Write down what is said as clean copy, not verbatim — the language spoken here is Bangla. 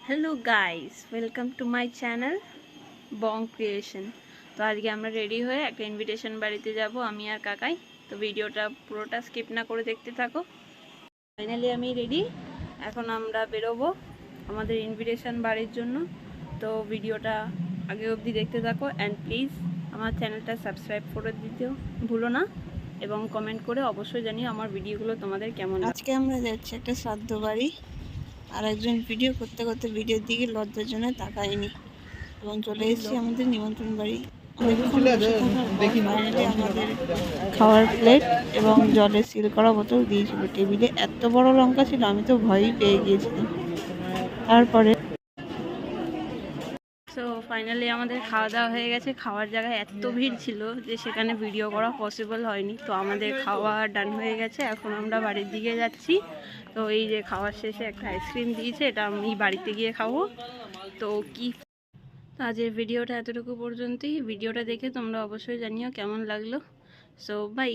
Hello guys, welcome to my channel Bong creation. তো আজকে আমরা রেডি হয়ে একটা ইনভিটেশন বাড়িতে যাব, আমি আর কাকাই। তো ভিডিওটা পুরোটা স্কিপ না করে দেখতে থাকো। ফাইনালি আমি রেডি, এখন আমরা বেরোবো আমাদের ইনভিটেশন বাড়ির জন্য। তো ভিডিওটা আগে অবধি দেখতে থাকো অ্যান্ড প্লিজ আমার চ্যানেলটা সাবস্ক্রাইব করে দিতেও ভুলো না, এবং কমেন্ট করে অবশ্যই জানিও আমার ভিডিওগুলো তোমাদের কেমন। আজকে আমরা যাচ্ছি একটা শ্রাদ্ধ বাড়ি, আর একজন ভিডিও করতে করতে ভিডিওর দিকে লজ্জার জন্য তাকায়নি এবং চলে এসেছি আমাদের নিমন্ত্রণ বাড়ি। আমাদের খাওয়ার প্লেট এবং জলের সিল করা বোতল দিয়েছিল টেবিলে। এত বড় লঙ্কা ছিল, আমি তো ভয়ই পেয়ে গিয়েছিলাম। তারপরে সো ফাইনালি আমাদের খাওয়া দাওয়া হয়ে গেছে। খাওয়ার জায়গায় এত ভিড় ছিল যে সেখানে ভিডিও করা পসিবল হয়নি। তো আমাদের খাওয়া ডান হয়ে গেছে, এখন আমরা বাড়ির দিকে যাচ্ছি। তো এই যে খাওয়ার শেষে একটা আইসক্রিম দিয়েছে, এটা আমি বাড়িতে গিয়ে খাবো। তো কি আজকের ভিডিওটা এতটুকু পর্যন্তই। ভিডিওটা দেখে তোমরা অবশ্যই জানিও কেমন লাগলো। So by.